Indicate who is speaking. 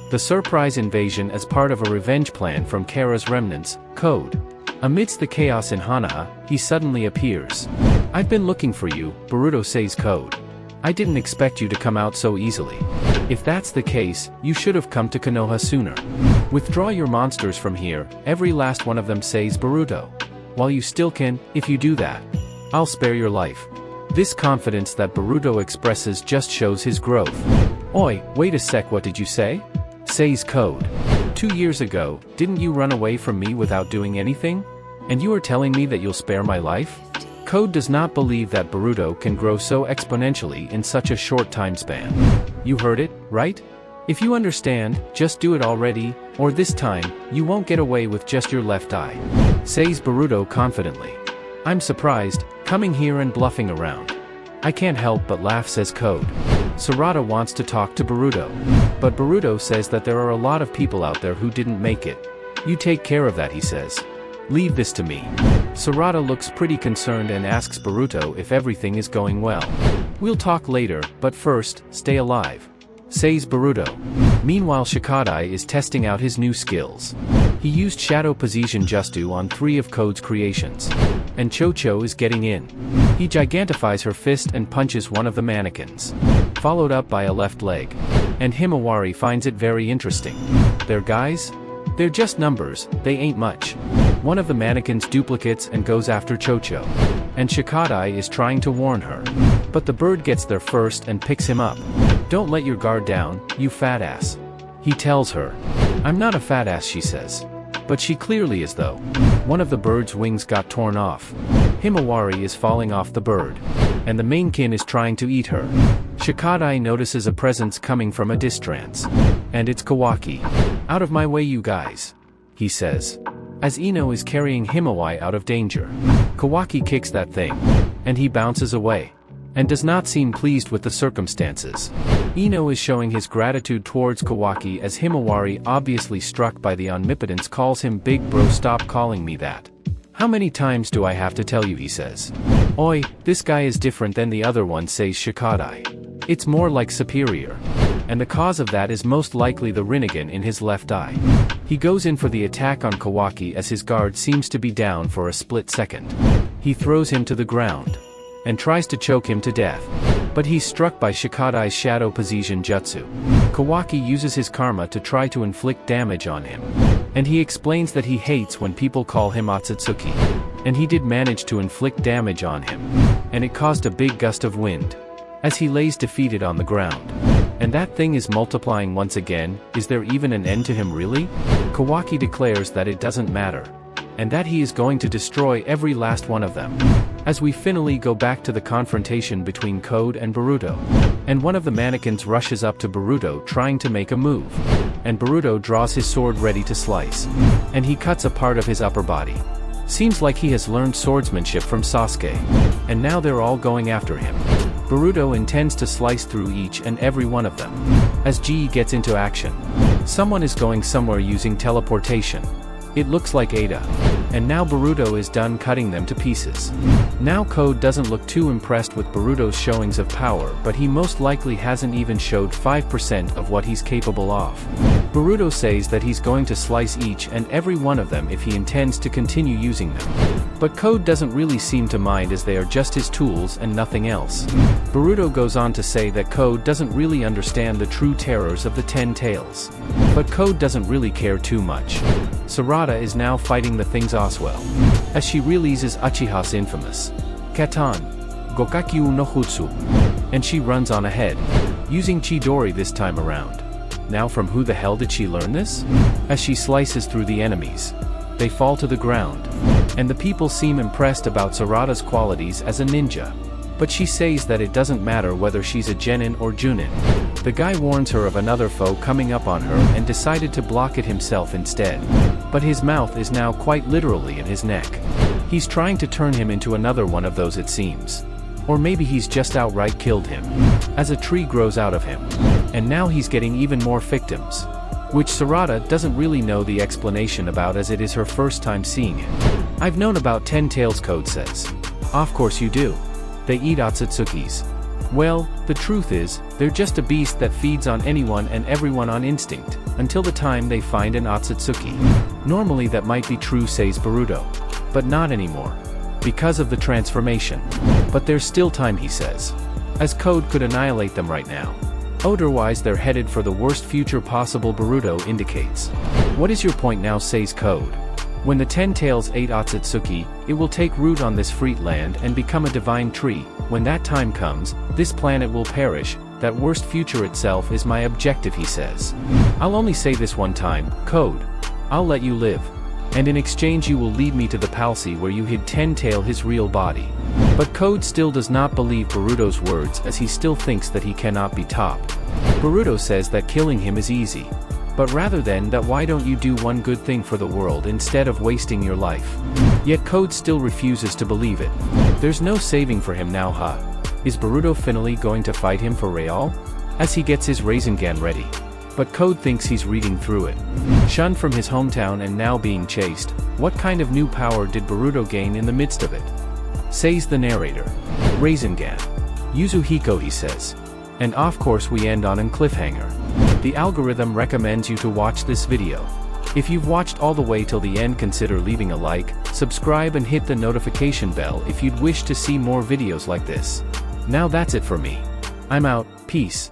Speaker 1: The surprise invasion as part of a revenge plan from Kara's remnants, Code. Amidst the chaos in Hanaha, he suddenly appears. "I've been looking for you," Boruto says Code. "I didn't expect you to come out so easily. If that's the case, you should have come to Konoha sooner. Withdraw your monsters from here," every last one of them says Boruto. "While you still can, if you do that, I'll spare your life." This confidence that Boruto expresses just shows his growth. "Oi, wait a sec, what did you say?" says Code. 2 years ago, didn't you run away from me without doing anything? And you are telling me that you'll spare my life?" Code does not believe that Boruto can grow so exponentially in such a short time span. "You heard it, right? If you understand, just do it already, or this time, you won't get away with just your left eye," says Boruto confidently. "I'm surprised, coming here and bluffing around." "I can't help but laugh," says Code. Sarada wants to talk to Boruto. But Boruto says that there are a lot of people out there who didn't make it. "You take care of that," he says. "Leave this to me." Sarada looks pretty concerned and asks Boruto if everything is going well. "We'll talk later, but first, stay alive," says Boruto. Meanwhile, Shikadai is testing out his new skills. He used Shadow Position Justu on 3 of Code's creations. And Chocho is getting in. He gigantifies her fist and punches one of the mannequins, followed up by a left leg. And Himawari finds it very interesting. "They're guys? They're just numbers, they ain't much." One of the mannequins duplicates and goes after Chocho. And Shikadai is trying to warn her. But the bird gets there first and picks him up. "Don't let your guard down, you fat ass," he tells her. "I'm not a fat ass," she says. But she clearly is though. One of the bird's wings got torn off. Himawari is falling off the bird. And the mainkin is trying to eat her. Shikadai notices a presence coming from a distance. And it's Kawaki. "Out of my way, you guys," he says. As Ino is carrying Himawari out of danger. Kawaki kicks that thing. And he bounces away. And does not seem pleased with the circumstances. Ino is showing his gratitude towards Kawaki as Himawari, obviously struck by the omnipotence, calls him "Big bro, stop calling me that. How many times do I have to tell you," he says. "Oi, this guy is different than the other one," says Shikadai. "It's more like superior. And the cause of that is most likely the Rinnegan in his left eye." He goes in for the attack on Kawaki as his guard seems to be down for a split second. He throws him to the ground. And tries to choke him to death. But he's struck by Shikadai's Shadow Position Jutsu. Kawaki uses his karma to try to inflict damage on him. And he explains that he hates when people call him Otsutsuki. And he did manage to inflict damage on him. And it caused a big gust of wind. As he lays defeated on the ground. And that thing is multiplying once again. Is there even an end to him really? Kawaki declares that it doesn't matter. And that he is going to destroy every last one of them. As we finally go back to the confrontation between Code and Boruto. And one of the mannequins rushes up to Boruto trying to make a move. And Boruto draws his sword ready to slice. And he cuts a part of his upper body. Seems like he has learned swordsmanship from Sasuke. And now they're all going after him. Boruto intends to slice through each and every one of them. As G gets into action. Someone is going somewhere using teleportation. It looks like Ada. And now Boruto is done cutting them to pieces. Now Code doesn't look too impressed with Boruto's showings of power, but he most likely hasn't even showed 5% of what he's capable of. Boruto says that he's going to slice each and every one of them if he intends to continue using them. But Code doesn't really seem to mind as they are just his tools and nothing else. Boruto goes on to say that Code doesn't really understand the true terrors of the 10 tails. But Code doesn't really care too much. Sarada is now fighting the things Oswell. As she releases Uchiha's infamous Katan Gokakyu no Jutsu. And she runs on ahead. Using Chidori this time around. Now from who the hell did she learn this? As she slices through the enemies. They fall to the ground. And the people seem impressed about Sarada's qualities as a ninja. But she says that it doesn't matter whether she's a genin or junin. The guy warns her of another foe coming up on her and decided to block it himself instead. But his mouth is now quite literally in his neck. He's trying to turn him into another one of those, it seems. Or maybe he's just outright killed him. As a tree grows out of him. And now he's getting even more victims. Which Sarada doesn't really know the explanation about as it is her first time seeing it. "I've known about 10 tails," Code says. "Of course you do. They eat Otsutsukis. Well, the truth is, they're just a beast that feeds on anyone and everyone on instinct, until the time they find an Otsutsuki. Normally that might be true, says Boruto. But not anymore. Because of the transformation. But there's still time, he says. As Code could annihilate them right now. Otherwise they're headed for the worst future possible, Boruto indicates. What is your point now, says Code. When the 10 tails ate Otsutsuki, it will take root on this freed land and become a divine tree. When that time comes, this planet will perish. That worst future itself is my objective, he says. I'll only say this one time, Code. I'll let you live. And in exchange you will lead me to the palace where you hid 10-tail his real body. But Code still does not believe Boruto's words, as he still thinks that he cannot be topped. Boruto says that killing him is easy. But rather than that, why don't you do one good thing for the world instead of wasting your life? Yet Code still refuses to believe it. There's no saving for him now, huh? Is Boruto finally going to fight him for real? As he gets his Rasengan ready. But Code thinks he's reading through it. Shunned from his hometown and now being chased, what kind of new power did Boruto gain in the midst of it? Says the narrator. Rasengan. Yuzuhiko, he says. And of course we end on a cliffhanger. The algorithm recommends you to watch this video. If you've watched all the way till the end, consider leaving a like, subscribe and hit the notification bell if you'd wish to see more videos like this. Now that's it for me. I'm out, peace.